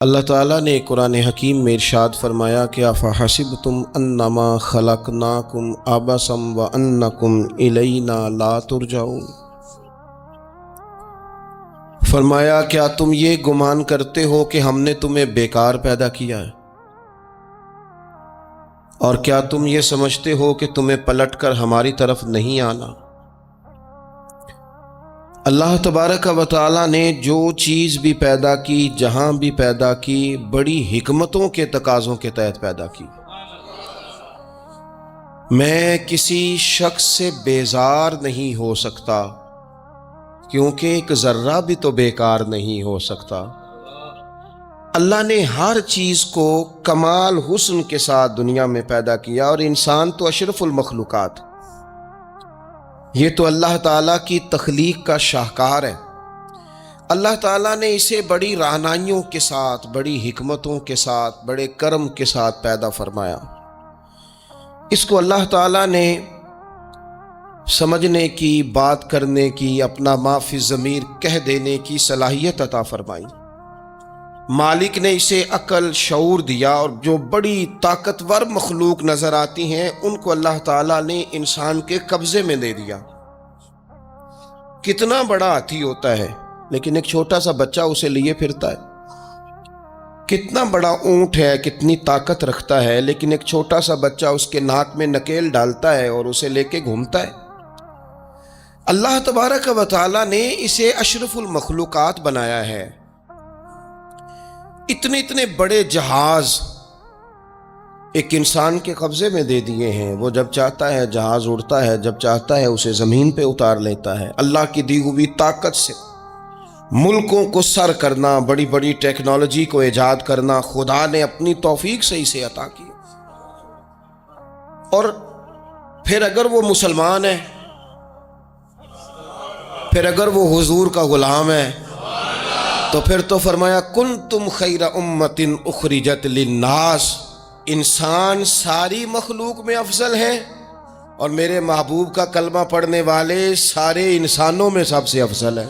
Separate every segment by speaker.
Speaker 1: اللہ تعالیٰ نے قرآن حکیم میں ارشاد فرمایا کہ افحسبتم انما خلقناکم عبثا وانکم الینا لا ترجعون۔ فرمایا کیا تم یہ گمان کرتے ہو کہ ہم نے تمہیں بیکار پیدا کیا ہے، اور کیا تم یہ سمجھتے ہو کہ تمہیں پلٹ کر ہماری طرف نہیں آنا؟ اللہ تبارک و تعالیٰ نے جو چیز بھی پیدا کی، جہاں بھی پیدا کی، بڑی حکمتوں کے تقاضوں کے تحت پیدا کی۔ میں کسی شخص سے بیزار نہیں ہو سکتا، کیونکہ ایک ذرہ بھی تو بیکار نہیں ہو سکتا۔ اللہ نے ہر چیز کو کمال حسن کے ساتھ دنیا میں پیدا کیا، اور انسان تو اشرف المخلوقات، یہ تو اللہ تعالیٰ کی تخلیق کا شاہکار ہے۔ اللہ تعالیٰ نے اسے بڑی رہنمائیوں کے ساتھ، بڑی حکمتوں کے ساتھ، بڑے کرم کے ساتھ پیدا فرمایا۔ اس کو اللہ تعالیٰ نے سمجھنے کی، بات کرنے کی، اپنا ما فی الضمیر کہہ دینے کی صلاحیت عطا فرمائی۔ مالک نے اسے عقل، شعور دیا، اور جو بڑی طاقتور مخلوق نظر آتی ہیں ان کو اللہ تعالیٰ نے انسان کے قبضے میں دے دیا۔ کتنا بڑا ہاتھی ہوتا ہے لیکن ایک چھوٹا سا بچہ اسے لیے پھرتا ہے۔ کتنا بڑا اونٹ ہے، کتنی طاقت رکھتا ہے، لیکن ایک چھوٹا سا بچہ اس کے ناک میں نکیل ڈالتا ہے اور اسے لے کے گھومتا ہے۔ اللہ تبارک و تعالیٰ نے اسے اشرف المخلوقات بنایا ہے۔ اتنے بڑے جہاز ایک انسان کے قبضے میں دے دیے ہیں، وہ جب چاہتا ہے جہاز اڑتا ہے، جب چاہتا ہے اسے زمین پہ اتار لیتا ہے۔ اللہ کی دی ہوئی طاقت سے ملکوں کو سر کرنا، بڑی بڑی ٹیکنالوجی کو ایجاد کرنا خدا نے اپنی توفیق سے اسے عطا کیا۔ اور پھر اگر وہ مسلمان ہے، پھر اگر وہ حضور کا غلام ہے، تو پھر تو فرمایا کنتم خیر امت اخرجت للناس، انسان ساری مخلوق میں افضل ہیں، اور میرے محبوب کا کلمہ پڑھنے والے سارے انسانوں میں سب سے افضل ہیں۔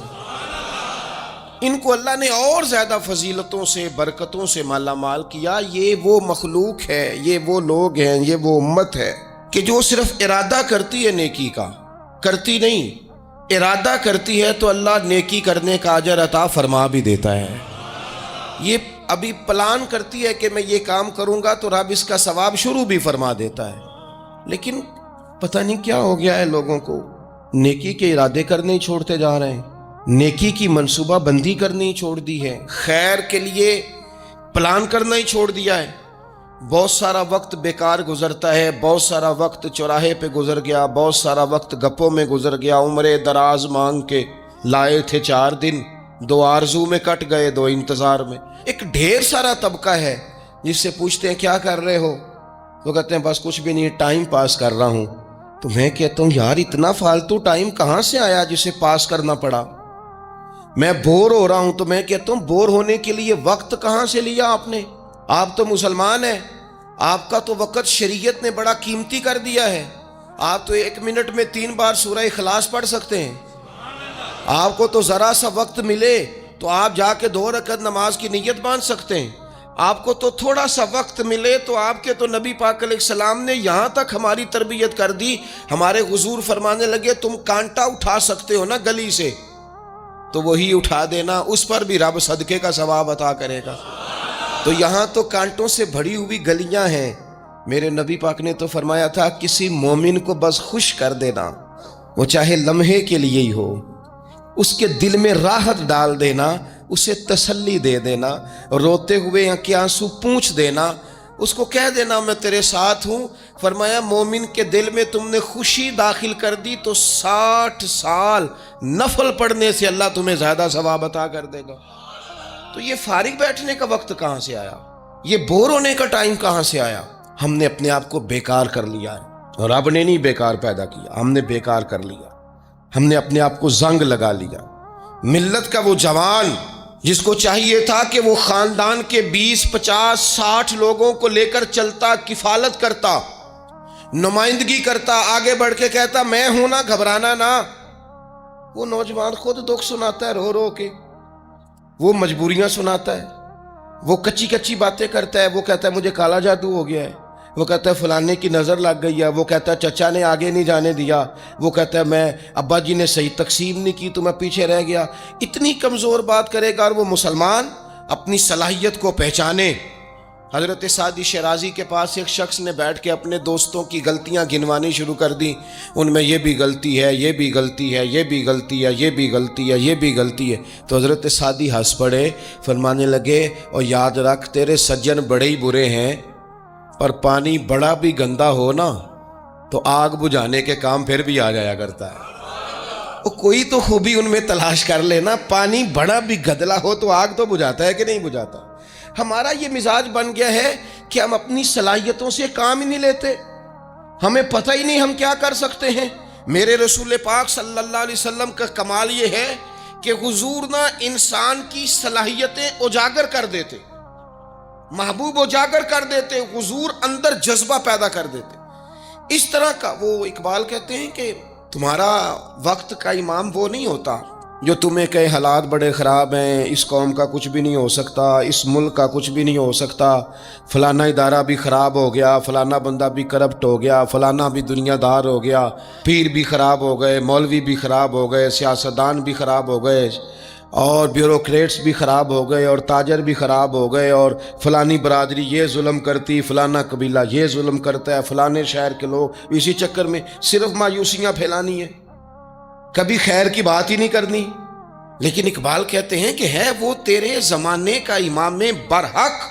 Speaker 1: ان کو اللہ نے اور زیادہ فضیلتوں سے، برکتوں سے مالا مال کیا۔ یہ وہ مخلوق ہے، یہ وہ لوگ ہیں، یہ وہ امت ہے کہ جو صرف ارادہ کرتی ہے نیکی کا، کرتی نہیں، ارادہ کرتی ہے تو اللہ نیکی کرنے کا اجر عطا فرما بھی دیتا ہے۔ یہ ابھی پلان کرتی ہے کہ میں یہ کام کروں گا تو رب اس کا ثواب شروع بھی فرما دیتا ہے، لیکن پتہ نہیں کیا ہو گیا ہے لوگوں کو، نیکی کے ارادے کرنے ہی چھوڑتے جا رہے ہیں، نیکی کی منصوبہ بندی کرنی ہی چھوڑ دی ہے، خیر کے لیے پلان کرنا ہی چھوڑ دیا ہے۔ بہت سارا وقت بیکار گزرتا ہے، بہت سارا وقت چوراہے پہ گزر گیا، بہت سارا وقت گپوں میں گزر گیا، عمرے دراز مانگ کے لائے تھے 4 دن، 2 آرزو میں کٹ گئے، 2 انتظار میں۔ ایک ڈھیر سارا طبقہ ہے جس سے پوچھتے ہیں کیا کر رہے ہو، وہ کہتے ہیں بس کچھ بھی نہیں، ٹائم پاس کر رہا ہوں۔ تو میں کہتا ہوں یار اتنا فالتو ٹائم کہاں سے آیا جسے پاس کرنا پڑا؟ میں بور ہو رہا ہوں تو میں کہتا ہوں بور ہونے کے لیے وقت کہاں سے لیا آپ نے؟ آپ تو مسلمان ہیں، آپ کا تو وقت شریعت نے بڑا قیمتی کر دیا ہے۔ آپ تو 1 منٹ میں 3 بار سورہ اخلاص پڑھ سکتے ہیں۔ آپ کو تو ذرا سا وقت ملے تو آپ جا کے 2 رکعت نماز کی نیت باندھ سکتے ہیں۔ آپ کو تو تھوڑا سا وقت ملے تو آپ کے تو نبی پاک علیہ السلام نے یہاں تک ہماری تربیت کر دی، ہمارے حضور فرمانے لگے تم کانٹا اٹھا سکتے ہو نا گلی سے، تو وہی اٹھا دینا، اس پر بھی رب صدقے کا ثواب عطا کرے گا۔ تو یہاں تو کانٹوں سے بھری ہوئی گلیاں ہیں۔ میرے نبی پاک نے تو فرمایا تھا کسی مومن کو بس خوش کر دینا، وہ چاہے لمحے کے لیے ہی ہو، اس کے دل میں راحت ڈال دینا، اسے تسلی دے دینا، روتے ہوئے آنکھ آنسو پونچھ دینا، اس کو کہہ دینا میں تیرے ساتھ ہوں۔ فرمایا مومن کے دل میں تم نے خوشی داخل کر دی تو 60 سال نفل پڑھنے سے اللہ تمہیں زیادہ ثواب عطا کر دے گا۔ تو یہ فارغ بیٹھنے کا وقت کہاں سے آیا؟ یہ بور ہونے کا ٹائم کہاں سے آیا؟ ہم نے اپنے آپ کو بیکار کر لیا ہے، اور رب نے نہیں بیکار پیدا کیا، ہم نے بیکار کر لیا۔ ہم نے اپنے آپ کو زنگ لگا لیا۔ ملت کا وہ جوان جس کو چاہیے تھا کہ وہ خاندان کے 20، 50، 60 لوگوں کو لے کر چلتا، کفالت کرتا، نمائندگی کرتا، آگے بڑھ کے کہتا میں ہوں نا، گھبرانا نہ، وہ نوجوان خود دکھ سناتا ہے رو رو کے، وہ مجبوریاں سناتا ہے، وہ کچی کچی باتیں کرتا ہے، وہ کہتا ہے مجھے کالا جادو ہو گیا ہے، وہ کہتا ہے فلانے کی نظر لگ گئی ہے، وہ کہتا ہے چچا نے آگے نہیں جانے دیا، وہ کہتا ہے میں ابا جی نے صحیح تقسیم نہیں کی تو میں پیچھے رہ گیا۔ اتنی کمزور بات کرے گا، اور وہ مسلمان اپنی صلاحیت کو پہچانے۔ حضرت سعدی شیرازی کے پاس ایک شخص نے بیٹھ کے اپنے دوستوں کی غلطیاں گنوانی شروع کر دی، ان میں یہ بھی غلطی ہے، یہ بھی غلطی ہے، یہ بھی غلطی ہے، یہ بھی غلطی ہے، یہ بھی غلطی ہے۔ تو حضرت سعدی ہنس پڑے، فرمانے لگے اور یاد رکھ تیرے سجن بڑے ہی برے ہیں، پر پانی بڑا بھی گندا ہو نا تو آگ بجھانے کے کام پھر بھی آ جایا کرتا ہے۔ وہ کوئی تو خوبی ان میں تلاش کر لینا، پانی بڑا بھی گدلا ہو تو آگ تو بجھاتا ہے کہ نہیں بجھاتا۔ ہمارا یہ مزاج بن گیا ہے کہ ہم اپنی صلاحیتوں سے کام ہی نہیں لیتے، ہمیں پتہ ہی نہیں ہم کیا کر سکتے ہیں۔ میرے رسول پاک صلی اللہ علیہ وسلم کا کمال یہ ہے کہ حضور نہ انسان کی صلاحیتیں اجاگر کر دیتے، محبوب اجاگر کر دیتے، حضور اندر جذبہ پیدا کر دیتے۔ اس طرح کا وہ اقبال کہتے ہیں کہ تمہارا وقت کا امام وہ نہیں ہوتا جو تمہیں کہے حالات بڑے خراب ہیں، اس قوم کا کچھ بھی نہیں ہو سکتا، اس ملک کا کچھ بھی نہیں ہو سکتا، فلانا ادارہ بھی خراب ہو گیا، فلانا بندہ بھی کرپٹ ہو گیا، فلانا بھی دنیا دار ہو گیا، پیر بھی خراب ہو گئے، مولوی بھی خراب ہو گئے، سیاستدان بھی خراب ہو گئے، اور بیوروکریٹس بھی خراب ہو گئے، اور تاجر بھی خراب ہو گئے، اور فلانی برادری یہ ظلم کرتی، فلانا قبیلہ یہ ظلم کرتا ہے، فلانے شہر کے لوگ، اسی چکر میں صرف مایوسیاں پھیلانی ہیں، کبھی خیر کی بات ہی نہیں کرنی۔ لیکن اقبال کہتے ہیں کہ ہے وہ تیرے زمانے کا امام برحق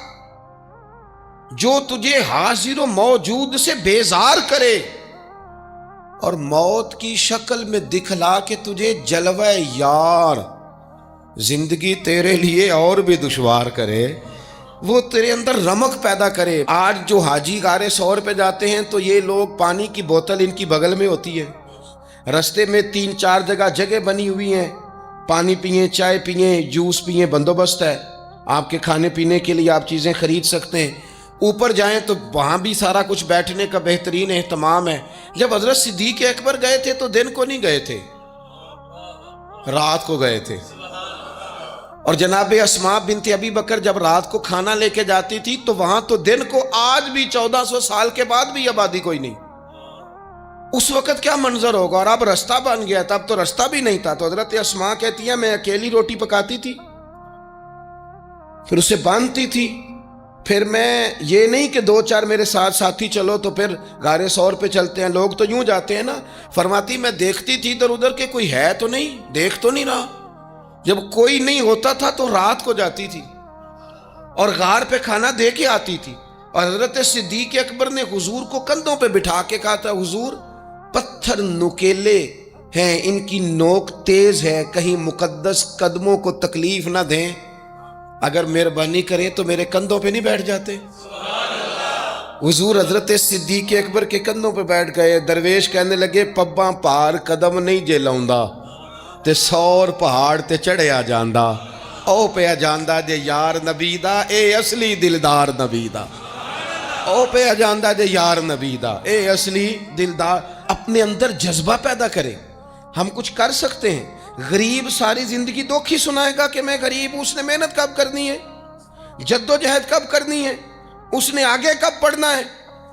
Speaker 1: جو تجھے حاضر و موجود سے بیزار کرے اور موت کی شکل میں دکھلا کے تجھے جلوہ یار زندگی تیرے لیے اور بھی دشوار کرے، وہ تیرے اندر رمق پیدا کرے۔ آج جو حاجی غار سور پہ جاتے ہیں تو یہ لوگ پانی کی بوتل ان کی بغل میں ہوتی ہے، رستے میں 3-4 جگہ بنی ہوئی ہیں، پانی پئیں، چائے پئیں، جوس پئیں، بندوبست ہے، آپ کے کھانے پینے کے لیے آپ چیزیں خرید سکتے ہیں۔ اوپر جائیں تو وہاں بھی سارا کچھ بیٹھنے کا بہترین اہتمام ہے۔ جب حضرت صدیق اکبر گئے تھے تو دن کو نہیں گئے تھے، رات کو گئے تھے، اور جناب اسماء بنت ابی بکر جب رات کو کھانا لے کے جاتی تھی تو وہاں تو دن کو آج بھی 1400 سال کے بعد بھی آبادی کوئی نہیں۔ اس وقت کیا منظر ہوگا، اور اب رستہ بن گیا تھا، اب تو رستہ بھی نہیں تھا۔ تو حضرت اسماء کہتی ہیں میں اکیلی روٹی پکاتی تھی، پھر اسے باندھتی تھی، پھر میں یہ نہیں کہ 2-4 میرے ساتھ ساتھی چلو تو پھر غار سور پہ چلتے ہیں، لوگ تو یوں جاتے ہیں نا۔ فرماتی میں دیکھتی تھی ادھر ادھر کہ کوئی ہے تو نہیں، دیکھ تو نہیں رہا۔ جب کوئی نہیں ہوتا تھا تو رات کو جاتی تھی اور غار پہ کھانا دے کے آتی تھی، اور حضرت صدیق اکبر نے حضور کو کندھوں پہ بٹھا کے کہا تھا حضور پتھر نکیلے ہیں، ان کی نوک تیز ہے، کہیں مقدس قدموں کو تکلیف نہ دیں، اگر مہربانی کریں تو میرے کندھوں پہ نہیں بیٹھ جاتے۔ حضور حضرت صدیق اکبر کے کندھوں پہ بیٹھ گئے۔ درویش کہنے لگے پباں پار قدم نہیں جے لاؤندا تے 100 پہاڑ تے چڑھیا جاندا، او پیا جاندا جے یار نبی دا، اے اصلی دلدار نبی دا، او پیا جاندا جے یار نبی دا، اے اصلی دلدار۔ اپنے اندر جذبہ پیدا کریں، ہم کچھ کر سکتے ہیں۔ غریب ساری زندگی دکھ ہی سنائے گا کہ میں غریب ہوں، اس نے محنت کب کرنی ہے، جد و جہد کب کرنی ہے، اس نے آگے کب پڑھنا ہے،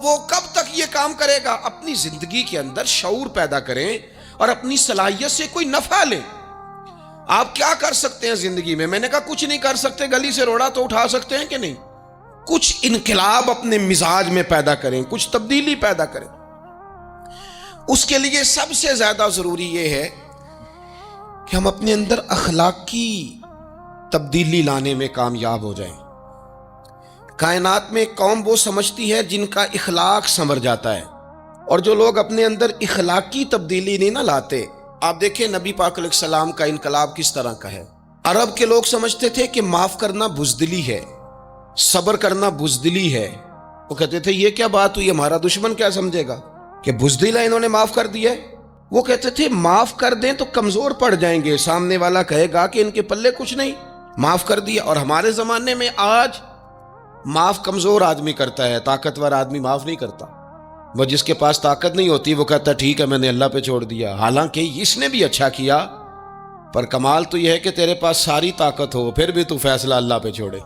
Speaker 1: وہ کب تک یہ کام کرے گا۔ اپنی زندگی کے اندر شعور پیدا کریں اور اپنی صلاحیت سے کوئی نفع لیں۔ آپ کیا کر سکتے ہیں زندگی میں؟ میں نے کہا کچھ نہیں کر سکتے، گلی سے روڑا تو اٹھا سکتے ہیں کہ نہیں؟ کچھ انقلاب اپنے مزاج میں پیدا کریں، کچھ تبدیلی پیدا کریں۔ اس کے لیے سب سے زیادہ ضروری یہ ہے کہ ہم اپنے اندر اخلاقی تبدیلی لانے میں کامیاب ہو جائیں۔ کائنات میں ایک قوم وہ سمجھتی ہے جن کا اخلاق سنور جاتا ہے، اور جو لوگ اپنے اندر اخلاقی تبدیلی نہیں نہ لاتے، آپ دیکھیں نبی پاک علیہ السلام کا انقلاب کس طرح کا ہے۔ عرب کے لوگ سمجھتے تھے کہ معاف کرنا بزدلی ہے، صبر کرنا بزدلی ہے۔ وہ کہتے تھے یہ کیا بات ہوئی، ہمارا دشمن کیا سمجھے گا کہ بزدل ہے، انہوں نے معاف کر دیا ہے۔ وہ کہتے تھے معاف کر دیں تو کمزور پڑ جائیں گے، سامنے والا کہے گا کہ ان کے پلے کچھ نہیں، معاف کر دیا۔ اور ہمارے زمانے میں آج معاف کمزور آدمی کرتا ہے، طاقتور آدمی معاف نہیں کرتا۔ وہ جس کے پاس طاقت نہیں ہوتی وہ کہتا ہے ٹھیک ہے میں نے اللہ پہ چھوڑ دیا، حالانکہ اس نے بھی اچھا کیا، پر کمال تو یہ ہے کہ تیرے پاس ساری طاقت ہو پھر بھی تو فیصلہ اللہ پہ چھوڑے۔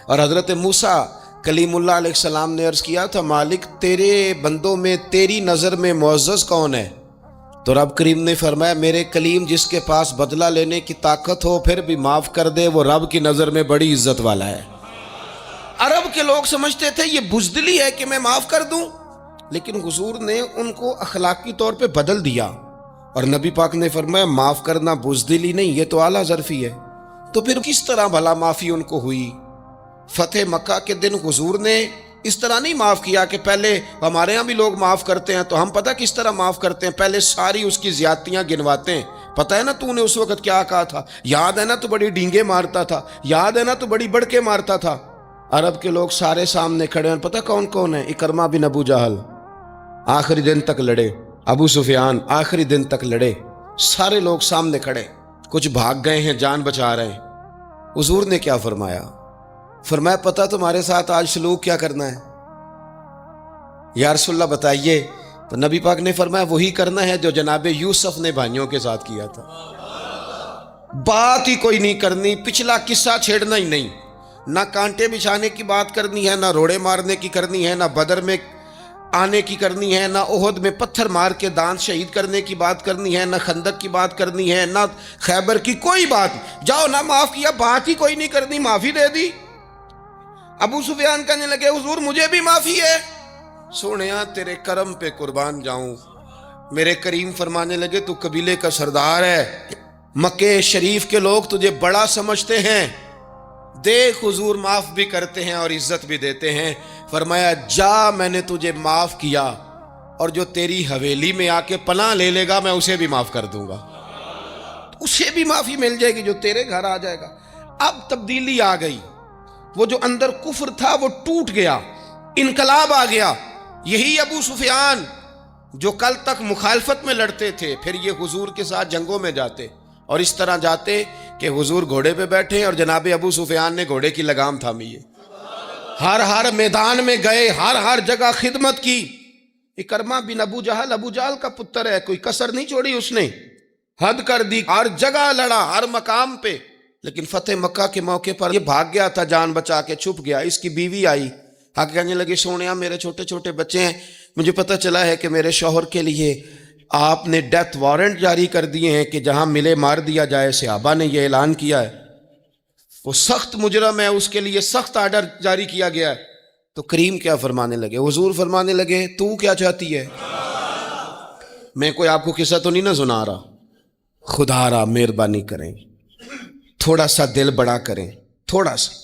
Speaker 1: اور حضرت موسیٰ کلیم اللہ علیہ السلام نے عرض کیا تھا مالک تیرے بندوں میں تیری نظر میں معزز کون ہے؟ تو رب کریم نے فرمایا میرے کلیم جس کے پاس بدلہ لینے کی طاقت ہو پھر بھی معاف کر دے وہ رب کی نظر میں بڑی عزت والا ہے۔ عرب کے لوگ سمجھتے تھے یہ بزدلی ہے کہ میں معاف کر دوں، لیکن حضور نے ان کو اخلاقی طور پہ بدل دیا، اور نبی پاک نے فرمایا معاف کرنا بزدلی نہیں، یہ تو اعلیٰ ظرفی ہے۔ تو پھر کس طرح بھلا معافی ان کو ہوئی؟ فتح مکہ کے دن حضور نے اس طرح نہیں معاف کیا کہ پہلے ہمارے ہاں بھی لوگ معاف کرتے ہیں تو ہم پتہ کس طرح معاف کرتے ہیں، پہلے ساری اس کی زیادتیاں گنواتے ہیں۔ پتہ ہے نا تو نے اس وقت کیا کہا تھا، یاد ہے نا تو بڑی ڈینگے مارتا تھا، یاد ہے نا تو بڑی بڑھ کے مارتا تھا۔ عرب کے لوگ سارے سامنے کھڑے ہیں، پتہ کون کون ہے؟ اکرمہ بن ابو جہل آخری دن تک لڑے، ابو سفیان آخری دن تک لڑے، سارے لوگ سامنے کھڑے، کچھ بھاگ گئے ہیں جان بچا رہے ہیں۔ حضور نے کیا فرمایا؟ فرمایا پتہ تمہارے ساتھ آج سلوک کیا کرنا ہے؟ یا رسول اللہ بتائیے۔ تو نبی پاک نے فرمایا وہی کرنا ہے جو جناب یوسف نے بھائیوں کے ساتھ کیا تھا، بات ہی کوئی نہیں کرنی، پچھلا قصہ چھیڑنا ہی نہیں، نہ کانٹے بچھانے کی بات کرنی ہے، نہ روڑے مارنے کی کرنی ہے، نہ بدر میں آنے کی کرنی ہے، نہ احد میں پتھر مار کے دانت شہید کرنے کی بات کرنی ہے، نہ خندق کی بات کرنی ہے، نہ خیبر کی کوئی بات۔ جاؤ نہ معاف کیا، بات ہی کوئی نہیں کرنی، معافی دے دی۔ ابو سفیان کہنے لگے حضور مجھے بھی معافی ہے۔ سونیا تیرے کرم پہ قربان جاؤں۔ میرے کریم فرمانے لگے تو قبیلے کا سردار ہے، مکہ شریف کے لوگ تجھے بڑا سمجھتے ہیں، دیکھ حضور معاف بھی کرتے ہیں اور عزت بھی دیتے ہیں۔ فرمایا جا میں نے تجھے معاف کیا، اور جو تیری حویلی میں آ کے پناہ لے لے گا میں اسے بھی معاف کر دوں گا، اسے بھی معافی مل جائے گی جو تیرے گھر آ جائے گا۔ اب تبدیلی آ گئی، وہ جو اندر کفر تھا وہ ٹوٹ گیا، انقلاب آ گیا۔ یہی ابو سفیان جو کل تک مخالفت میں لڑتے تھے پھر یہ حضور کے ساتھ جنگوں میں جاتے، اور اس طرح جاتے کہ حضور گھوڑے پہ بیٹھے اور جناب ابو سفیان نے گھوڑے کی لگام تھامی ہے، ہر میدان میں گئے، ہر جگہ خدمت کی۔ اکرمہ بن ابو جہل کا پتر ہے، کوئی کسر نہیں چھوڑی اس نے، حد کر دی، ہر جگہ لڑا، ہر مقام پہ۔ لیکن فتح مکہ کے موقع پر یہ بھاگ گیا تھا، جان بچا کے چھپ گیا۔ اس کی بیوی آئی، آگے کہنے لگی سونیا میرے چھوٹے چھوٹے بچے ہیں، مجھے پتہ چلا ہے کہ میرے شوہر کے لیے آپ نے ڈیتھ وارنٹ جاری کر دیے ہیں کہ جہاں ملے مار دیا جائے، صحابہ نے یہ اعلان کیا ہے، وہ سخت مجرم ہے، اس کے لیے سخت آرڈر جاری کیا گیا ہے۔ تو کریم کیا فرمانے لگے؟ حضور فرمانے لگے تو کیا چاہتی ہے؟ میں کوئی آپ کو قصہ تو نہیں نہ سنا رہا، خدا را مہربانی کریں، تھوڑا سا دل بڑا کریں، تھوڑا سا۔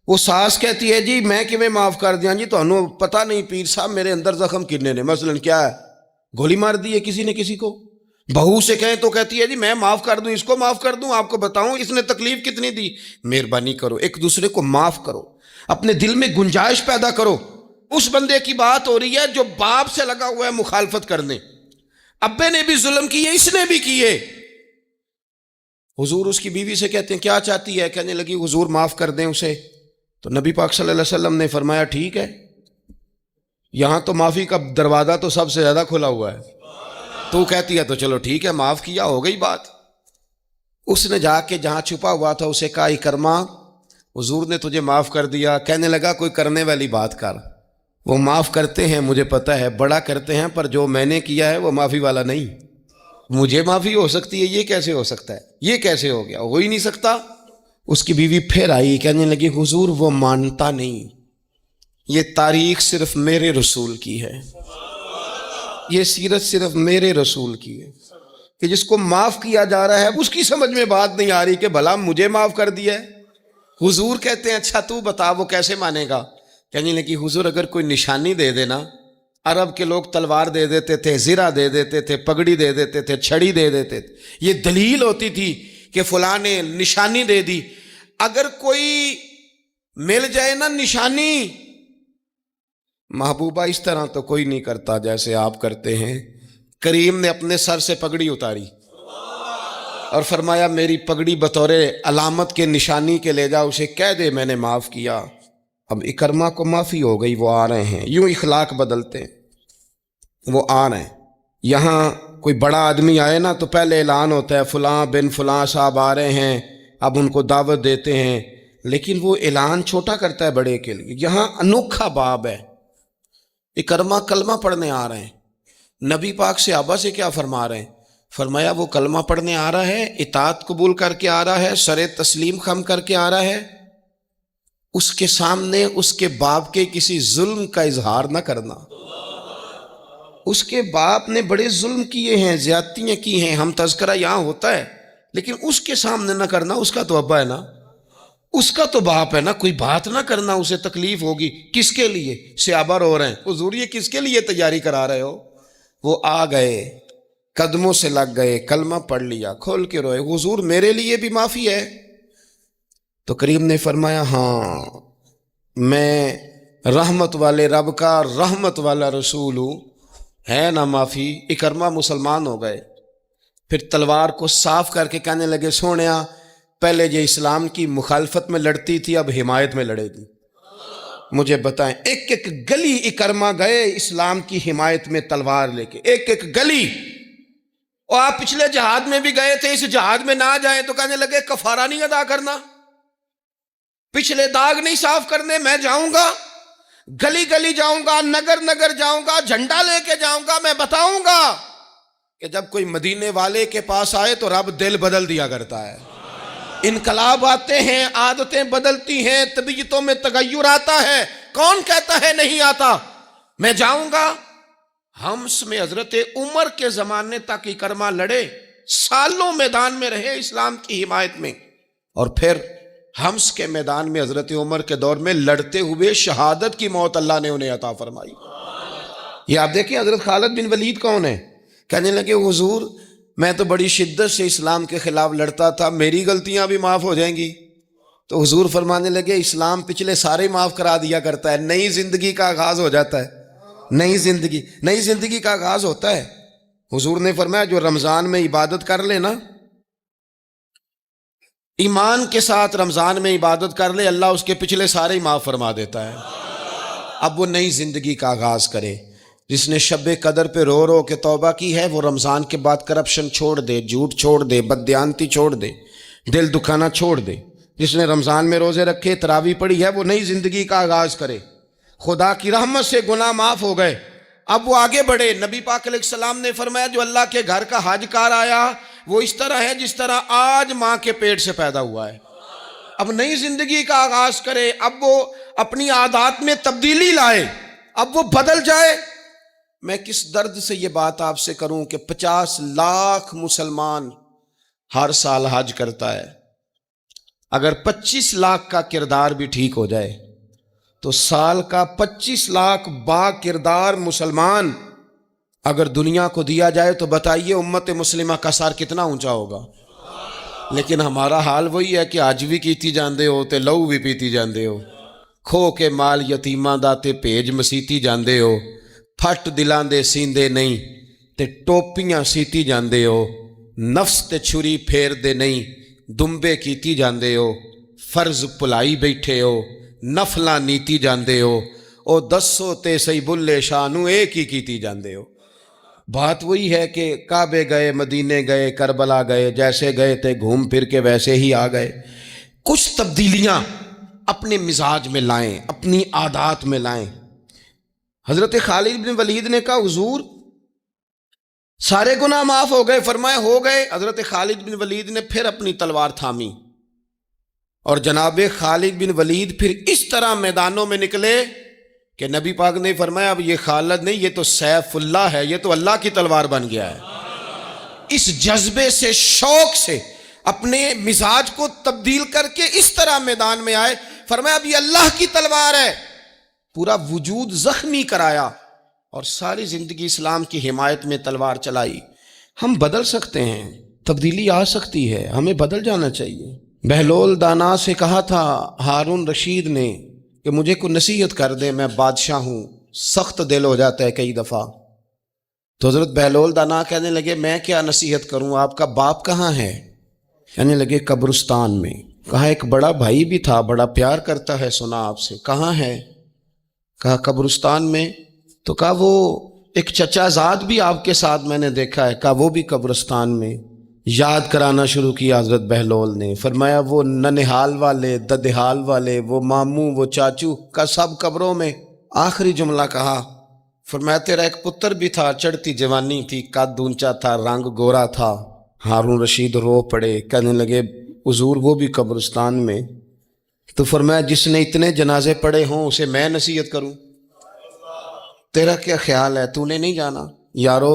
Speaker 1: وہ ساس کہتی ہے جی میں کیویں معاف کر دیاں جی، تانوں پتہ نہیں پیر صاحب میرے اندر زخم کنے نے، مثلاً کیا ہے، گولی مار دی ہے کسی نے کسی کو۔ بہو سے کہیں تو کہتی ہے جی میں معاف کر دوں، اس کو معاف کر دوں، آپ کو بتاؤں اس نے تکلیف کتنی دی۔ مہربانی کرو ایک دوسرے کو معاف کرو، اپنے دل میں گنجائش پیدا کرو۔ اس بندے کی بات ہو رہی ہے جو باپ سے لگا ہوا ہے مخالفت کرنے، ابے نے بھی ظلم کیے، اس نے بھی کیے۔ حضور اس کی بیوی سے کہتے ہیں کیا چاہتی ہے؟ کہنے لگی حضور معاف کر دیں اسے۔ تو نبی پاک صلی اللہ علیہ وسلم نے فرمایا ٹھیک ہے، یہاں تو معافی کا دروازہ تو سب سے زیادہ کھلا ہوا ہے، تو کہتی ہے تو چلو ٹھیک ہے معاف کیا، ہو گئی بات۔ اس نے جا کے جہاں چھپا ہوا تھا اسے کہا اکرمہ حضور نے تجھے معاف کر دیا۔ کہنے لگا کوئی کرنے والی بات کر، وہ معاف کرتے ہیں مجھے پتہ ہے، بڑا کرتے ہیں، پر جو میں نے کیا ہے وہ معافی والا نہیں۔ مجھے معافی ہو سکتی ہے، یہ کیسے ہو سکتا ہے، یہ کیسے ہو گیا، ہو ہی نہیں سکتا۔ اس کی بیوی پھر آئی، کہنے لگی حضور وہ مانتا نہیں، یہ تاریخ صرف میرے رسول کی ہے، یہ سیرت صرف میرے رسول کی ہے، کہ جس کو معاف کیا جا رہا ہے اس کی سمجھ میں بات نہیں آ رہی کہ بھلا مجھے معاف کر دیا ہے۔ حضور کہتے ہیں اچھا تو بتا وہ کیسے مانے گا؟ کہنے لگی حضور اگر کوئی نشانی دے دینا، عرب کے لوگ تلوار دے دیتے تھے، زرہ دے دیتے تھے، پگڑی دے دیتے تھے، چھڑی دے دیتے تھے، یہ دلیل ہوتی تھی کہ فلاں نے نشانی دے دی۔ اگر کوئی مل جائے نا نشانی، محبوبہ اس طرح تو کوئی نہیں کرتا جیسے آپ کرتے ہیں۔ کریم نے اپنے سر سے پگڑی اتاری اور فرمایا میری پگڑی بطور علامت کے نشانی کے لے جا، اسے کہہ دے میں نے معاف کیا۔ اب اکرمہ کو معافی ہو گئی، وہ آ رہے ہیں، یوں اخلاق بدلتے ہیں، وہ آ رہے ہیں۔ یہاں کوئی بڑا آدمی آئے نا تو پہلے اعلان ہوتا ہے فلاں بن فلاں صاحب آ رہے ہیں، اب ان کو دعوت دیتے ہیں، لیکن وہ اعلان چھوٹا کرتا ہے بڑے کے لیے. یہاں انوکھا باب ہے. اکرما کلمہ پڑھنے آ رہے ہیں. نبی پاک صحابہ سے کیا فرما رہے ہیں؟ فرمایا وہ کلمہ پڑھنے آ رہا ہے، اطاعت قبول کر کے آ رہا ہے، سر تسلیم خم کر کے آ رہا ہے، اس کے سامنے اس کے باپ کے کسی ظلم کا اظہار نہ کرنا. اس کے باپ نے بڑے ظلم کیے ہیں، زیادتیاں کی ہیں، ہم تذکرہ یہاں ہوتا ہے، لیکن اس کے سامنے نہ کرنا. اس کا تو ابا ہے نا، اس کا تو باپ ہے نا. کوئی بات نہ کرنا، اسے تکلیف ہوگی. کس کے لیے؟ صحابہ رو رہے ہیں، حضور یہ کس کے لیے تیاری کرا رہے ہو؟ وہ آ گئے، قدموں سے لگ گئے، کلمہ پڑھ لیا، کھول کے روئے، حضور میرے لیے بھی معافی ہے؟ تو کریم نے فرمایا ہاں، میں رحمت والے رب کا رحمت والا رسول ہوں، ہے نا معافی. اکرما مسلمان ہو گئے. پھر تلوار کو صاف کر کے کہنے لگے سونیا پہلے یہ اسلام کی مخالفت میں لڑتی تھی، اب حمایت میں لڑے گی. مجھے بتائیں، ایک ایک گلی اکرما گئے اسلام کی حمایت میں تلوار لے کے، ایک ایک گلی. اور آپ پچھلے جہاد میں بھی گئے تھے، اس جہاد میں نہ جائیں تو کہنے لگے کفارہ نہیں ادا کرنا، پچھلے داغ نہیں صاف کرنے. میں جاؤں گا، گلی گلی جاؤں گا، نگر نگر جاؤں گا، جھنڈا لے کے جاؤں گا. میں بتاؤں گا کہ جب کوئی مدینے والے کے پاس آئے تو رب دل بدل دیا کرتا ہے. انقلاب آتے ہیں، عادتیں بدلتی ہیں، طبیعتوں میں تغیر آتا ہے. کون کہتا ہے نہیں آتا؟ میں جاؤں گا. حمص میں حضرت عمر کے زمانے تک اکرما لڑے، سالوں میدان میں رہے اسلام کی حمایت میں، اور پھر حمص کے میدان میں حضرت عمر کے دور میں لڑتے ہوئے شہادت کی موت اللہ نے انہیں عطا فرمائی. یہ آپ دیکھیں حضرت خالد بن ولید کون ہے؟ کہنے لگے حضور میں تو بڑی شدت سے اسلام کے خلاف لڑتا تھا، میری غلطیاں بھی معاف ہو جائیں گی. تو حضور فرمانے لگے اسلام پچھلے سارے معاف کرا دیا کرتا ہے، نئی زندگی کا آغاز ہو جاتا ہے. نئی زندگی کا آغاز ہوتا ہے. حضور نے فرمایا جو رمضان میں عبادت کر لے نا، ایمان کے ساتھ رمضان میں عبادت کر لے، اللہ اس کے پچھلے سارے معاف فرما دیتا ہے. اب وہ نئی زندگی کا آغاز کرے. جس نے شب قدر پہ رو رو کے توبہ کی ہے، وہ رمضان کے بعد کرپشن چھوڑ دے، جھوٹ چھوڑ دے، بددیانتی چھوڑ دے، دل دکھانا چھوڑ دے. جس نے رمضان میں روزے رکھے، تراویح پڑھی ہے، وہ نئی زندگی کا آغاز کرے. خدا کی رحمت سے گناہ معاف ہو گئے، اب وہ آگے بڑھے. نبی پاک علیہ السلام نے فرمایا جو اللہ کے گھر کا حج کار آیا وہ اس طرح ہے جس طرح آج ماں کے پیٹ سے پیدا ہوا ہے. اب نئی زندگی کا آغاز کرے، اب وہ اپنی عادات میں تبدیلی لائے، اب وہ بدل جائے. میں کس درد سے یہ بات آپ سے کروں کہ 50 لاکھ مسلمان ہر سال حج کرتا ہے. اگر 25 لاکھ کا کردار بھی ٹھیک ہو جائے تو سال کا 25 لاکھ با کردار مسلمان اگر دنیا کو دیا جائے تو بتائیے امت مسلمہ کا سر کتنا اونچا ہوگا. لیکن ہمارا حال وہی ہے کہ آج بھی کیتی جاندے ہو تے لہو بھی پیتی جاندے ہو، کھو کے مال یتیماں دا تے بھیج مسیتی جاندے ہو، پھٹ دلاں دے سیندے نہیں تے ٹوپیاں سیتی جاندے ہو، نفس تے چھری پھیر دے نہیں دمبے کیتی جاندے ہو، فرض پلائی بیٹھے ہو، نفلاں نیتی جاندے ہو، او دسو تے سی بلے شانو ایک ہی کیتی جاندے ہو. بات وہی ہے کہ کعبے گئے، مدینے گئے، کربلا گئے، جیسے گئے تھے گھوم پھر کے ویسے ہی آ گئے. کچھ تبدیلیاں اپنے مزاج میں لائیں، اپنی عادات میں لائیں. حضرت خالد بن ولید نے کہا حضور سارے گناہ معاف ہو گئے. فرمایا ہو گئے. حضرت خالد بن ولید نے پھر اپنی تلوار تھامی اور جناب خالد بن ولید پھر اس طرح میدانوں میں نکلے کہ نبی پاک نے فرمایا اب یہ خالد نہیں، یہ تو سیف اللہ ہے، یہ تو اللہ کی تلوار بن گیا ہے. اس جذبے سے، شوق سے اپنے مزاج کو تبدیل کر کے اس طرح میدان میں آئے. فرمایا اب یہ اللہ کی تلوار ہے. پورا وجود زخمی کرایا اور ساری زندگی اسلام کی حمایت میں تلوار چلائی. ہم بدل سکتے ہیں، تبدیلی آ سکتی ہے، ہمیں بدل جانا چاہیے. بہلول دانا سے کہا تھا ہارون رشید نے کہ مجھے کوئی نصیحت کر دے، میں بادشاہ ہوں. سخت دل ہو جاتا ہے کئی دفعہ. تو حضرت بہلول دانا کہنے لگے میں کیا نصیحت کروں، آپ کا باپ کہاں ہے؟ کہنے لگے قبرستان میں. کہا ایک بڑا بھائی بھی تھا، بڑا پیار کرتا ہے، سنا آپ سے، کہاں ہے؟ کہا قبرستان میں. تو کہا وہ ایک چچا زاد بھی آپ کے ساتھ میں نے دیکھا ہے. کہا وہ بھی قبرستان میں. یاد کرانا شروع کیا حضرت بہلول نے. فرمایا وہ ننہال والے، ددہال والے، وہ ماموں، وہ چاچو کا سب قبروں میں. آخری جملہ کہا، فرمایا تیرا ایک پتر بھی تھا، چڑھتی جوانی تھی، قد اونچا تھا، رنگ گورا تھا. ہارون رشید رو پڑے، کہنے لگے حضور وہ بھی قبرستان میں. تو فرمایا جس نے اتنے جنازے پڑھے ہوں اسے میں نصیحت کروں؟ تیرا کیا خیال ہے؟ تو نے نہیں جانا؟ یارو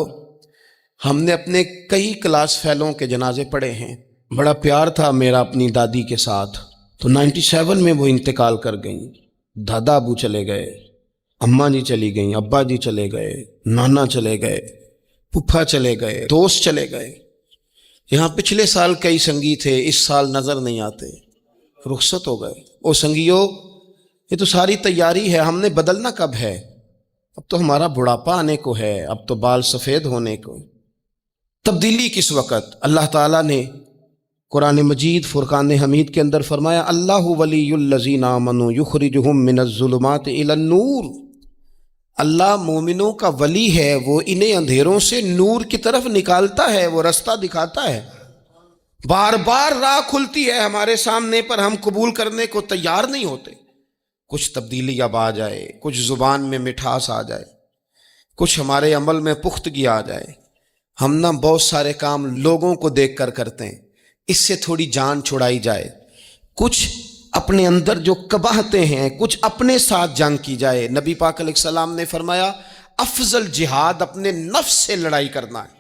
Speaker 1: ہم نے اپنے کئی کلاس فیلوں کے جنازے پڑھے ہیں. بڑا پیار تھا میرا اپنی دادی کے ساتھ. تو 97 میں وہ انتقال کر گئیں. دادا ابو چلے گئے، اماں جی چلی گئیں، ابا جی چلے گئے، نانا چلے گئے، پھپھا چلے گئے، دوست چلے گئے. یہاں پچھلے سال کئی سنگی تھے، اس سال نظر نہیں آتے، رخصت ہو گئے. او سنگیو، یہ تو ساری تیاری ہے، ہم نے بدلنا کب ہے؟ اب تو ہمارا بڑھاپا آنے کو ہے، اب تو بال سفید ہونے کو. تبدیلی کس وقت؟ اللہ تعالیٰ نے قرآن مجید فرقان حمید کے اندر فرمایا اللہ ولی الذین آمنوا یخرجہم من الظلمات الی النور. اللہ مومنوں کا ولی ہے، وہ انہیں اندھیروں سے نور کی طرف نکالتا ہے، وہ رستہ دکھاتا ہے. بار بار راہ کھلتی ہے ہمارے سامنے پر ہم قبول کرنے کو تیار نہیں ہوتے. کچھ تبدیلی اب آ جائے، کچھ زبان میں مٹھاس آ جائے، کچھ ہمارے عمل میں پختگی آ جائے. ہم نہ بہت سارے کام لوگوں کو دیکھ کر کرتے ہیں، اس سے تھوڑی جان چھڑائی جائے. کچھ اپنے اندر جو قباہتیں ہیں، کچھ اپنے ساتھ جنگ کی جائے. نبی پاک علیہ السلام نے فرمایا افضل جہاد اپنے نفس سے لڑائی کرنا ہے.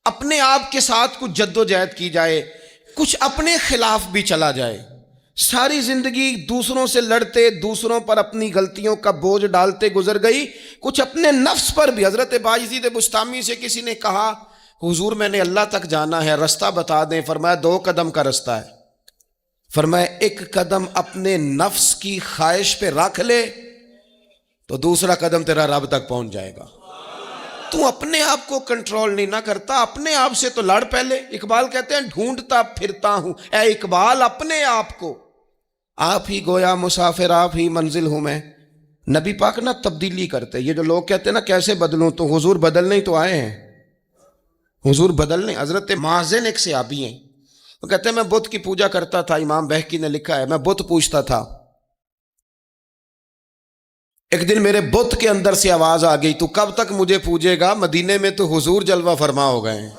Speaker 1: اپنے آپ کے ساتھ کچھ جد و جہد کی جائے، کچھ اپنے خلاف بھی چلا جائے. ساری زندگی دوسروں سے لڑتے، دوسروں پر اپنی غلطیوں کا بوجھ ڈالتے گزر گئی، کچھ اپنے نفس پر بھی. حضرت باجید بستامی سے کسی نے کہا حضور میں نے اللہ تک جانا ہے، رستہ بتا دیں. فرمایا 2 قدم کا رستہ ہے. فرمایا 1 قدم اپنے نفس کی خواہش پہ رکھ لے تو دوسرا قدم تیرا رب تک پہنچ جائے گا. تو اپنے آپ کو کنٹرول نہیں نہ کرتا، اپنے آپ سے تو لڑ پہلے. اقبال کہتے ہیں ڈھونڈتا پھرتا ہوں اے اقبال اپنے آپ کو، آپ ہی گویا مسافر آپ ہی منزل ہوں میں. نبی پاک نہ تبدیلی کرتے. یہ جو لوگ کہتے ہیں نا کیسے بدلوں، تو حضور بدلنے ہی تو آئے ہیں. حضور بدلنے. حضرت مازن ایک صحابی ہیں، وہ کہتے ہیں میں بت کی پوجا کرتا تھا. امام بہقی نے لکھا ہے میں بت پوجتا تھا. ایک دن میرے بت کے اندر سے آواز آ گئی تو کب تک مجھے پوجے گا، مدینے میں تو حضور جلوہ فرما ہو گئے ہیں.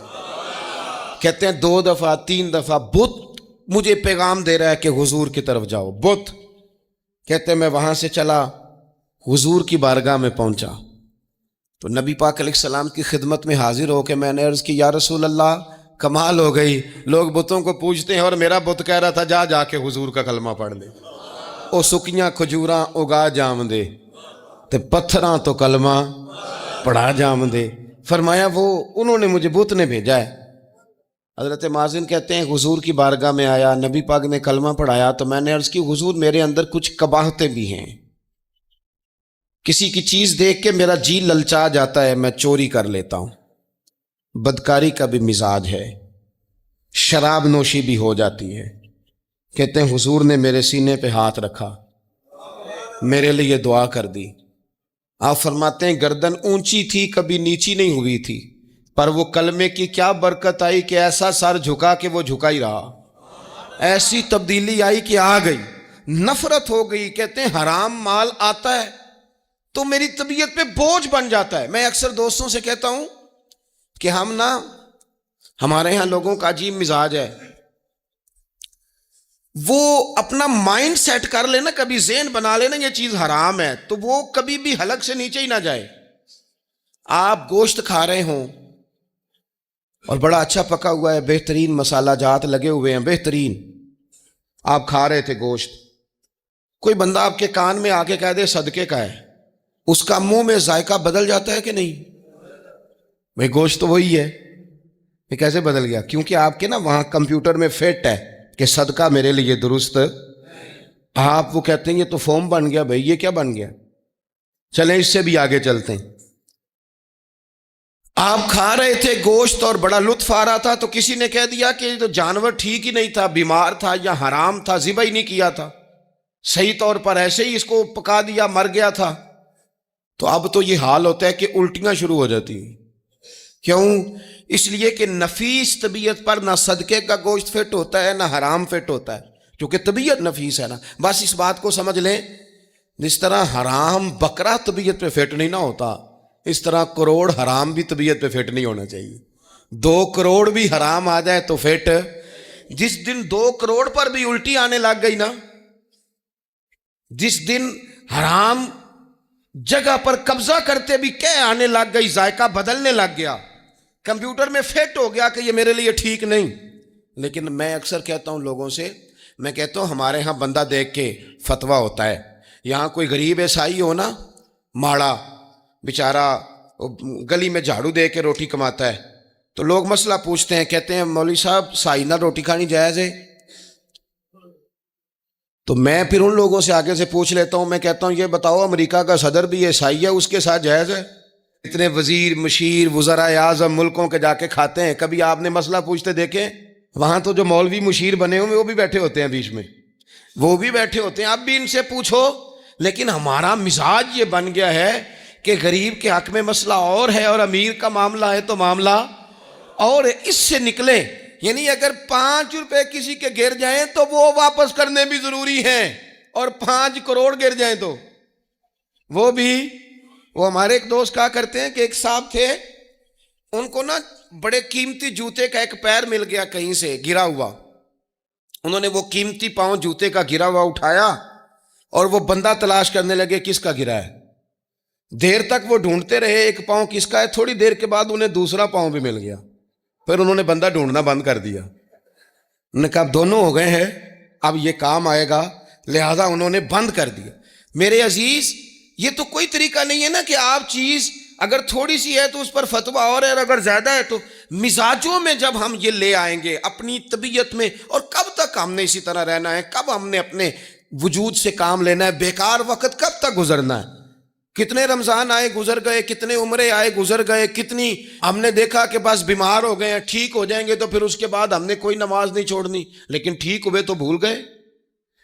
Speaker 1: کہتے ہیں 2 دفعہ 3 دفعہ بت مجھے پیغام دے رہا ہے کہ حضور کی طرف جاؤ. بت کہتے ہیں میں وہاں سے چلا، حضور کی بارگاہ میں پہنچا تو نبی پاک علیہ السلام کی خدمت میں حاضر ہو کے میں نے عرض کی یا رسول اللہ کمال ہو گئی، لوگ بتوں کو پوجتے ہیں اور میرا بت کہہ رہا تھا جا کے حضور کا کلمہ پڑھ لے. او سکیاں کھجوراں اگا جام دے تے پتھراں تو کلمہ پڑھا جام دے. فرمایا وہ انہوں نے مجھے بت نے بھیجا ہے. حضرت مازن کہتے ہیں حضور کی بارگاہ میں آیا، نبی پاک نے کلمہ پڑھایا تو میں نے عرض کی حضور میرے اندر کچھ قباہتیں بھی ہیں، کسی کی چیز دیکھ کے میرا جی للچا جاتا ہے، میں چوری کر لیتا ہوں، بدکاری کا بھی مزاج ہے، شراب نوشی بھی ہو جاتی ہے. کہتے ہیں حضور نے میرے سینے پہ ہاتھ رکھا، میرے لیے دعا کر دی. آپ فرماتے ہیں گردن اونچی تھی کبھی نیچی نہیں ہوئی تھی، پر وہ کلمے کی کیا برکت آئی کہ ایسا سر جھکا کہ وہ جھکا ہی رہا. ایسی تبدیلی آئی کہ آ گئی، نفرت ہو گئی. کہتے ہیں حرام مال آتا ہے تو میری طبیعت پہ بوجھ بن جاتا ہے. میں اکثر دوستوں سے کہتا ہوں کہ ہمارے ہاں لوگوں کا عجیب مزاج ہے، وہ اپنا مائنڈ سیٹ کر لینا، کبھی ذہن بنا لینا یہ چیز حرام ہے تو وہ کبھی بھی حلق سے نیچے ہی نہ جائے. آپ گوشت کھا رہے ہوں اور بڑا اچھا پکا ہوا ہے، بہترین مسالہ جات لگے ہوئے ہیں بہترین، آپ کھا رہے تھے گوشت، کوئی بندہ آپ کے کان میں آ کے کہہ دے صدقے کا ہے، اس کا منہ میں ذائقہ بدل جاتا ہے کہ نہیں؟ بھئی گوشت تو وہی ہے، یہ کیسے بدل گیا؟ کیونکہ آپ کے نا وہاں کمپیوٹر میں فٹ ہے کہ صدقہ میرے لیے درست. آپ وہ کہتے ہیں یہ تو فارم بن گیا. بھئی یہ کیا بن گیا؟ چلیں اس سے بھی آگے چلتے ہیں. آپ کھا رہے تھے گوشت اور بڑا لطف آ رہا تھا تو کسی نے کہہ دیا کہ یہ تو جانور ٹھیک ہی نہیں تھا، بیمار تھا یا حرام تھا، ذبح ہی نہیں کیا تھا، صحیح طور پر ایسے ہی اس کو پکا دیا، مر گیا تھا. تو اب تو یہ حال ہوتا ہے کہ الٹیاں شروع ہو جاتی ہیں کیوں؟ اس لیے کہ نفیس طبیعت پر نہ صدقے کا گوشت فٹ ہوتا ہے نہ حرام فٹ ہوتا ہے، کیونکہ طبیعت نفیس ہے نا. بس اس بات کو سمجھ لیں، جس طرح حرام بکرا طبیعت پہ فٹ نہیں نہ ہوتا، اس طرح کروڑ حرام بھی طبیعت پہ فٹ نہیں ہونا چاہیے. 2 کروڑ بھی حرام آ جائے تو فٹ. جس دن 2 کروڑ پر بھی الٹی آنے لگ گئی نا، جس دن حرام جگہ پر قبضہ کرتے بھی کہہ آنے لگ گئی، ذائقہ بدلنے لگ گیا، کمپیوٹر میں فٹ ہو گیا کہ یہ میرے لیے ٹھیک نہیں. لیکن میں اکثر کہتا ہوں لوگوں سے، میں کہتا ہوں ہمارے ہاں بندہ دیکھ کے فتویٰ ہوتا ہے. یہاں کوئی غریب عیسائی ہو نا، ماڑا بیچارہ گلی میں جھاڑو دے کے روٹی کماتا ہے، تو لوگ مسئلہ پوچھتے ہیں، کہتے ہیں مولوی صاحب سائنہ روٹی کھانی جائز ہے؟ تو میں پھر ان لوگوں سے آگے سے پوچھ لیتا ہوں، میں کہتا ہوں یہ بتاؤ امریکہ کا صدر بھی عیسائی ہے، اس کے ساتھ جائز ہے؟ اتنے وزیر مشیر وزراء اعظم ملکوں کے جا کے کھاتے ہیں، کبھی آپ نے مسئلہ پوچھتے دیکھیں؟ وہاں تو جو مولوی مشیر بنے ہوئے وہ بھی بیٹھے ہوتے ہیں بیچ میں، وہ بھی بیٹھے ہوتے ہیں، اب بھی ان سے پوچھو. لیکن ہمارا مزاج یہ بن گیا ہے کہ غریب کے حق میں مسئلہ اور ہے اور امیر کا معاملہ ہے تو معاملہ اور اس سے نکلے. یعنی اگر 5 روپے کسی کے گر جائیں تو وہ واپس کرنے بھی ضروری ہیں، اور 5 کروڑ گر جائیں تو وہ بھی. وہ ہمارے ایک دوست کہا کرتے ہیں کہ ایک صاحب تھے، ان کو نا بڑے قیمتی جوتے کا ایک پیر مل گیا کہیں سے گرا ہوا. انہوں نے وہ قیمتی پاؤں جوتے کا گرا ہوا اٹھایا اور وہ بندہ تلاش کرنے لگے کس کا گرا ہے. دیر تک وہ ڈھونڈتے رہے ایک پاؤں کس کا ہے، تھوڑی دیر کے بعد انہیں دوسرا پاؤں بھی مل گیا. پھر انہوں نے بندہ ڈھونڈنا بند کر دیا. انہوں نے کہا اب دونوں ہو گئے ہیں، اب یہ کام آئے گا، لہذا انہوں نے بند کر دیا. میرے عزیز، یہ تو کوئی طریقہ نہیں ہے نا کہ آپ چیز اگر تھوڑی سی ہے تو اس پر فتویٰ اور ہے، اور اگر زیادہ ہے تو مزاجوں میں جب ہم یہ لے آئیں گے اپنی طبیعت میں، اور کب تک ہم نے اسی طرح رہنا ہے؟ کب ہم نے اپنے وجود سے کام لینا ہے؟ بیکار وقت کب تک گزرنا ہے؟ کتنے رمضان آئے گزر گئے، کتنے عمرے آئے گزر گئے، کتنی ہم نے دیکھا کہ بس بیمار ہو گئے ہیں، ٹھیک ہو جائیں گے تو پھر اس کے بعد ہم نے کوئی نماز نہیں چھوڑنی، لیکن ٹھیک ہوئے تو بھول گئے،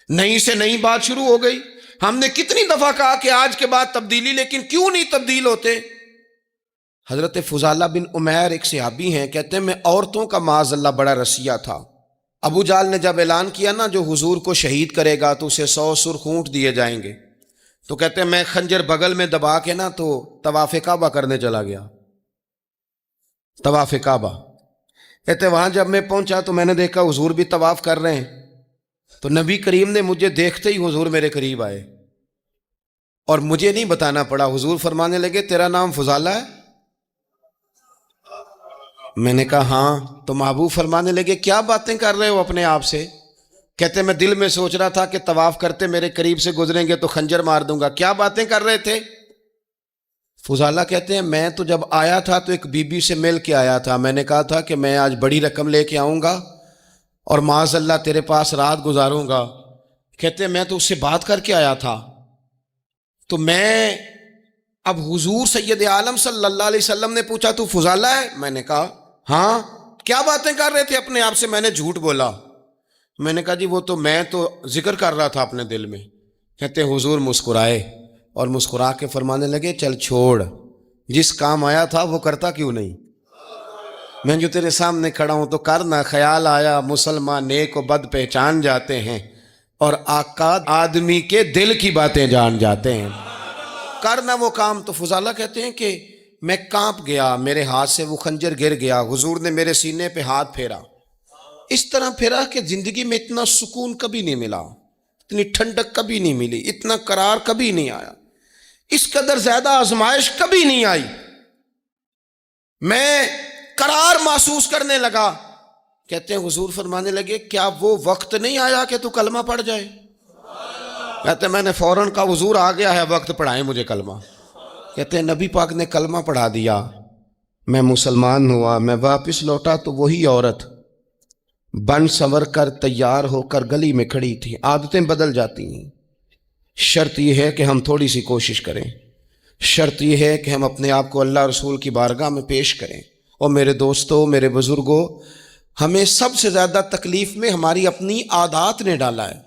Speaker 1: نئی سے نئی بات شروع ہو گئی. ہم نے کتنی دفعہ کہا کہ آج کے بعد تبدیلی، لیکن کیوں نہیں تبدیل ہوتے؟ حضرت فضالہ بن عمیر ایک صحابی ہیں، کہتے ہیں میں عورتوں کا معاذ اللہ بڑا رسیہ تھا. ابو جہل نے جب اعلان کیا نا جو حضور کو شہید کرے گا تو اسے 100 سرخ اونٹ دیے جائیں گے، تو کہتے ہیں میں خنجر بغل میں دبا کے نا تو طواف کعبہ کرنے چلا گیا. طواف کعبہ کہتے ہیں وہاں جب میں پہنچا تو میں نے دیکھا حضور بھی طواف کر رہے ہیں، تو نبی کریم نے مجھے دیکھتے ہی حضور میرے قریب آئے، اور مجھے نہیں بتانا پڑا، حضور فرمانے لگے تیرا نام فضالہ ہے؟ میں نے کہا ہاں. تو محبوب فرمانے لگے کیا باتیں کر رہے ہو اپنے آپ سے؟ کہتے میں دل میں سوچ رہا تھا کہ طواف کرتے میرے قریب سے گزریں گے تو خنجر مار دوں گا. کیا باتیں کر رہے تھے؟ فضالہ کہتے ہیں میں تو جب آیا تھا تو ایک بی بی سے مل کے آیا تھا، میں نے کہا تھا کہ میں آج بڑی رقم لے کے آؤں گا اور معاذ اللہ تیرے پاس رات گزاروں گا. کہتے ہیں میں تو اس سے بات کر کے آیا تھا. تو میں اب حضور سید عالم صلی اللہ علیہ وسلم نے پوچھا تو فضالہ ہے؟ میں نے کہا ہاں. کیا باتیں کر رہے تھے اپنے آپ سے؟ میں نے جھوٹ بولا. میں نے کہا جی وہ تو میں تو ذکر کر رہا تھا اپنے دل میں. کہتے ہیں حضور مسکرائے اور مسکرا کے فرمانے لگے چل چھوڑ، جس کام آیا تھا وہ کرتا کیوں نہیں؟ میں جو تیرے سامنے کھڑا ہوں تو کرنا. خیال آیا مسلمان نیک و بد پہچان جاتے ہیں اور آقا آدمی کے دل کی باتیں جان جاتے ہیں. کرنا وہ کام. تو فضالہ کہتے ہیں کہ میں کانپ گیا، میرے ہاتھ سے وہ خنجر گر گیا. حضور نے میرے سینے پہ ہاتھ پھیرا، اس طرح پھیرا کہ زندگی میں اتنا سکون کبھی نہیں ملا، اتنی ٹھنڈک کبھی نہیں ملی، اتنا قرار کبھی نہیں آیا، اس قدر زیادہ آزمائش کبھی نہیں آئی. میں قرار محسوس کرنے لگا. کہتے ہیں حضور فرمانے لگے کیا وہ وقت نہیں آیا کہ تو کلمہ پڑھ جائے؟ کہتے ہیں میں نے فوراً کہا حضور آ گیا ہے وقت، پڑھائیں مجھے کلمہ. کہتے ہیں نبی پاک نے کلمہ پڑھا دیا، میں مسلمان ہوا. میں واپس لوٹا تو وہی عورت بن سنور کر تیار ہو کر گلی میں کھڑی تھی. عادتیں بدل جاتی ہیں. شرط یہ ہے کہ ہم تھوڑی سی کوشش کریں، شرط یہ ہے کہ ہم اپنے آپ کو اللہ رسول کی بارگاہ میں پیش کریں. اور میرے دوستوں، میرے بزرگوں، ہمیں سب سے زیادہ تکلیف میں ہماری اپنی عادات نے ڈالا ہے،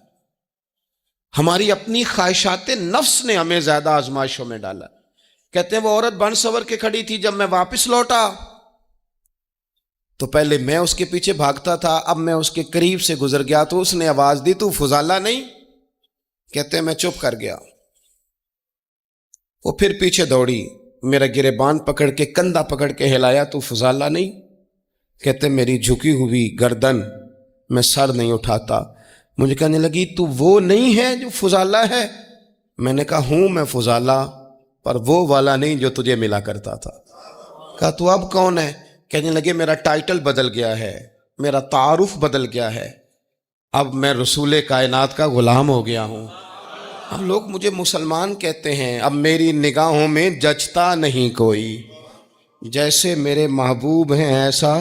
Speaker 1: ہماری اپنی خواہشات نفس نے ہمیں زیادہ آزمائشوں میں ڈالا. کہتے ہیں وہ عورت بن سنور کے کھڑی تھی. جب میں واپس لوٹا تو پہلے میں اس کے پیچھے بھاگتا تھا، اب میں اس کے قریب سے گزر گیا تو اس نے آواز دی، تو فضالہ نہیں؟ کہتے ہیں میں چپ کر گیا۔ وہ پھر پیچھے دوڑی، میرا گریبان پکڑ کے کندھا پکڑ کے ہلایا، تو فضالہ نہیں؟ کہتے میری جھکی ہوئی گردن، میں سر نہیں اٹھاتا۔ مجھے کہنے لگی تو وہ نہیں ہے جو فضالہ ہے؟ میں نے کہا ہوں میں فضالہ، پر وہ والا نہیں جو تجھے ملا کرتا تھا۔ کہا تو اب کون ہے؟ کہنے لگے میرا ٹائٹل بدل گیا ہے، میرا تعارف بدل گیا ہے، اب میں رسول کائنات کا غلام ہو گیا ہوں۔ اب لوگ مجھے مسلمان کہتے ہیں، اب میری نگاہوں میں جچتا نہیں کوئی، جیسے میرے محبوب ہیں ایسا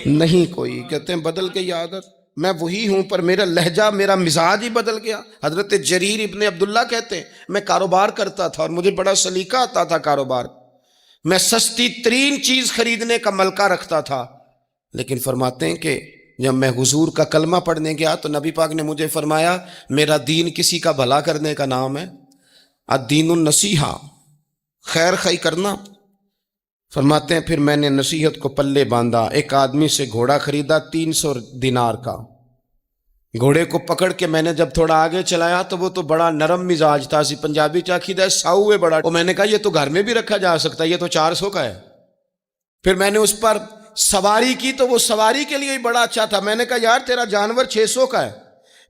Speaker 1: نہیں کوئی۔ کہتے ہیں بدل گئی عادت، میں وہی ہوں پر میرا لہجہ، میرا مزاج ہی بدل گیا۔ حضرت جریر ابن عبداللہ کہتے ہیں میں کاروبار کرتا تھا اور مجھے بڑا سلیقہ آتا تھا کاروبار، میں سستی ترین چیز خریدنے کا ملکہ رکھتا تھا، لیکن فرماتے ہیں کہ جب میں حضور کا کلمہ پڑھنے گیا تو نبی پاک نے مجھے فرمایا میرا دین کسی کا بھلا کرنے کا نام ہے، الدین النصیحہ، خیر خی کرنا۔ فرماتے ہیں پھر میں نے نصیحت کو پلے باندھا، ایک آدمی سے گھوڑا خریدا 300 دینار کا، گھوڑے کو پکڑ کے میں نے جب تھوڑا آگے چلایا تو وہ تو بڑا نرم مزاج تھا، سی پنجابی چاکیدہ ساؤ ہے بڑا، اور میں نے کہا یہ تو گھر میں بھی رکھا جا سکتا ہے، یہ تو 400 کا ہے۔ پھر میں نے اس پر سواری کی تو وہ سواری کے لیے ہی بڑا اچھا تھا، میں نے کہا یار تیرا جانور 600 کا ہے۔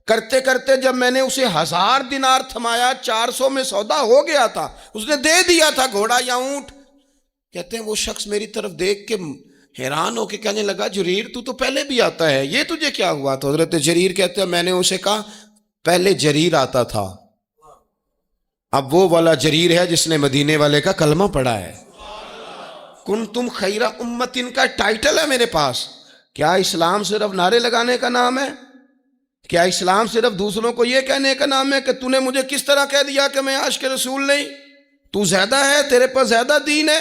Speaker 1: کرتے کرتے جب میں نے اسے 1000 دینار تھمایا، 400 میں سودا ہو گیا تھا، اس نے دے دیا تھا گھوڑا یا اونٹ۔ کہتے ہیں وہ شخص میری طرف دیکھ کے حیران ہو کے کہنے لگا جریر تو پہلے بھی آتا ہے، یہ تجھے کیا ہوا؟ تو حضرت جریر کہتے ہیں میں نے اسے کہا پہلے جریر آتا تھا، اب وہ والا جریر ہے جس نے مدینے والے کا کلمہ پڑھا ہے۔ کنتم خیر امت کا ٹائٹل ہے میرے پاس۔ کیا اسلام صرف نعرے لگانے کا نام ہے؟ کیا اسلام صرف دوسروں کو یہ کہنے کا نام ہے کہ تو نے مجھے کس طرح کہہ دیا کہ میں عاشق رسول نہیں؟ تو زیادہ ہے، تیرے پاس زیادہ دین ہے،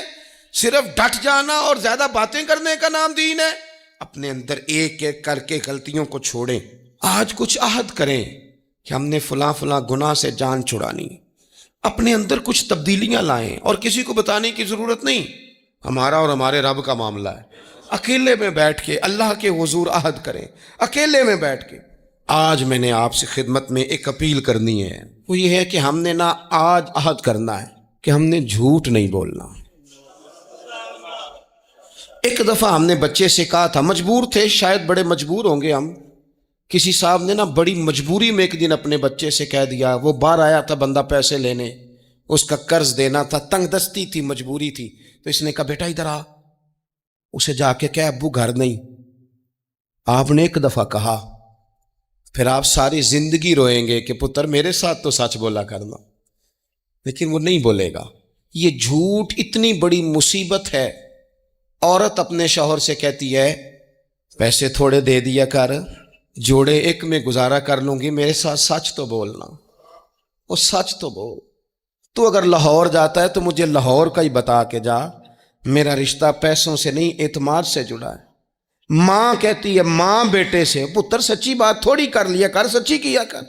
Speaker 1: صرف ڈٹ جانا اور زیادہ باتیں کرنے کا نام دین ہے؟ اپنے اندر ایک ایک کر کے غلطیوں کو چھوڑیں، آج کچھ عہد کریں کہ ہم نے فلاں فلاں گناہ سے جان چھڑانی، اپنے اندر کچھ تبدیلیاں لائیں، اور کسی کو بتانے کی ضرورت نہیں، ہمارا اور ہمارے رب کا معاملہ ہے۔ اکیلے میں بیٹھ کے اللہ کے حضور عہد کریں، اکیلے میں بیٹھ کے۔ آج میں نے آپ سے خدمت میں ایک اپیل کرنی ہے، وہ یہ ہے کہ ہم نے نہ آج عہد کرنا ہے کہ ہم نے جھوٹ نہیں بولنا۔ ایک دفعہ ہم نے بچے سے کہا تھا، مجبور تھے، شاید بڑے مجبور ہوں گے ہم، کسی صاحب نے نا بڑی مجبوری میں ایک دن اپنے بچے سے کہہ دیا، وہ باہر آیا تھا بندہ پیسے لینے، اس کا قرض دینا تھا، تنگ دستی تھی، مجبوری تھی، تو اس نے کہا بیٹا ادھر آ، اسے جا کے کہا ابو گھر نہیں۔ آپ نے ایک دفعہ کہا، پھر آپ ساری زندگی روئیں گے کہ پتر میرے ساتھ تو سچ بولا کرنا، لیکن وہ نہیں بولے گا۔ یہ جھوٹ اتنی بڑی مصیبت ہے۔ عورت اپنے شوہر سے کہتی ہے پیسے تھوڑے دے دیا کر، جوڑے ایک میں گزارا کر لوں گی، میرے ساتھ سچ تو بولنا، وہ سچ تو بول۔ تو اگر لاہور جاتا ہے تو مجھے لاہور کا ہی بتا کے جا، میرا رشتہ پیسوں سے نہیں اعتماد سے جڑا ہے۔ ماں کہتی ہے ماں بیٹے سے، پتر سچی بات تھوڑی کر لیا کر، سچی کیا کر۔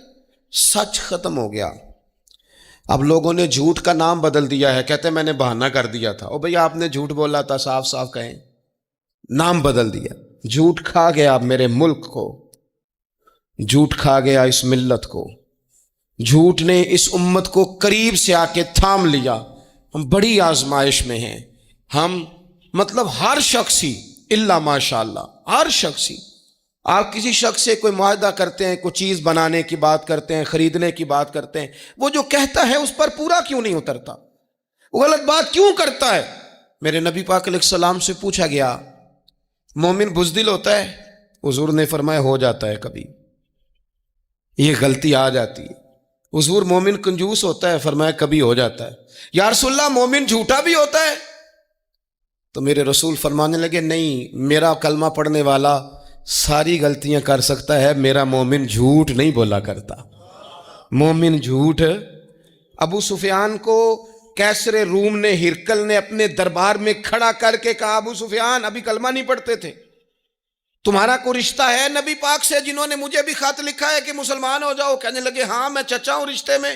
Speaker 1: سچ ختم ہو گیا۔ اب لوگوں نے جھوٹ کا نام بدل دیا ہے، کہتے ہیں میں نے بہانہ کر دیا تھا۔ او بھئی آپ نے جھوٹ بولا تھا، صاف صاف کہیں، نام بدل دیا۔ جھوٹ کھا گیا میرے ملک کو، جھوٹ کھا گیا اس ملت کو، جھوٹ نے اس امت کو قریب سے آ کے تھام لیا۔ ہم بڑی آزمائش میں ہیں، ہم مطلب ہر شخص ہی الا ماشاءاللہ، ہر شخص ہی، آپ کسی شخص سے کوئی معاہدہ کرتے ہیں، کوئی چیز بنانے کی بات کرتے ہیں، خریدنے کی بات کرتے ہیں، وہ جو کہتا ہے اس پر پورا کیوں نہیں اترتا؟ وہ غلط بات کیوں کرتا ہے؟ میرے نبی پاک علیہ السلام سے پوچھا گیا مومن بزدل ہوتا ہے؟ حضور نے فرمایا ہو جاتا ہے، کبھی یہ غلطی آ جاتی ہے۔ حضور مومن کنجوس ہوتا ہے؟ فرمایا کبھی ہو جاتا ہے۔ یا رسول اللہ مومن جھوٹا بھی ہوتا ہے؟ تو میرے رسول فرمانے لگے نہیں، میرا کلمہ پڑھنے والا ساری غلطیاں کر سکتا ہے، میرا مومن جھوٹ نہیں بولا کرتا۔ مومن جھوٹ۔ ابو سفیان کو کیسر روم نے، ہرکل نے اپنے دربار میں کھڑا کر کے کہا ابو سفیان ابھی کلمہ نہیں پڑھتے تھے، تمہارا کوئی رشتہ ہے نبی پاک سے جنہوں نے مجھے بھی خط لکھا ہے کہ مسلمان ہو جاؤ؟ کہنے لگے ہاں میں چچا ہوں رشتے میں۔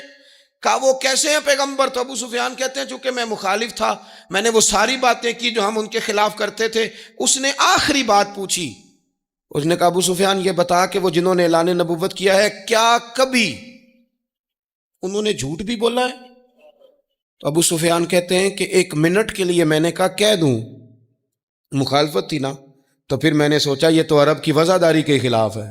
Speaker 1: کہا وہ کیسے ہیں پیغمبر؟ تو ابو سفیان کہتے ہیں چونکہ میں مخالف تھا، میں نے وہ ساری باتیں کی جو ہم ان کے خلاف کرتے تھے، اس نے آخری بات پوچھی، اس نے کہا ابو سفیان یہ بتا کہ وہ جنہوں نے اعلان نبوت کیا ہے کیا کبھی انہوں نے جھوٹ بھی بولا ہے؟ تو ابو سفیان کہتے ہیں کہ 1 منٹ کے لیے میں نے کہا کہہ دوں، مخالفت تھی نا، تو پھر میں نے سوچا یہ تو عرب کی وزاداری کے خلاف ہے،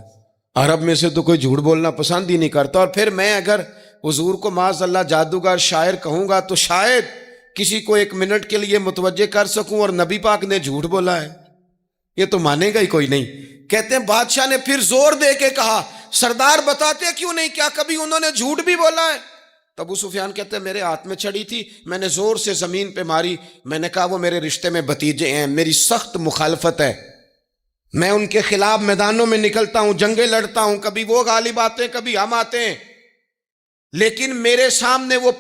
Speaker 1: عرب میں سے تو کوئی جھوٹ بولنا پسند ہی نہیں کرتا، اور پھر میں اگر حضور کو معاذ اللہ جادوگر شاعر کہوں گا تو شاید کسی کو 1 منٹ کے لیے متوجہ کر سکوں، اور نبی پاک نے جھوٹ بولا ہے، یہ تو مانے گا ہی کوئی نہیں۔ کہتے ہیں بادشاہ نے پھر زور دے کے کہا سردار بتاتے کیوں نہیں، کیا کبھی انہوں نے جھوٹ بھی بولا ہے؟ تو ابو سفیان کہتے ہیں میرے ہاتھ میں چھڑی تھی، میں نے زور سے زمین پہ ماری، میں نے کہا وہ میرے رشتے میں بھتیجے ہیں، میری سخت مخالفت ہے، میں ان کے خلاف میدانوں میں نکلتا ہوں، جنگیں لڑتا ہوں، کبھی وہ غالب آتے ہیں کبھی ہم آتے ہیں، لیکن میرے سامنے وہ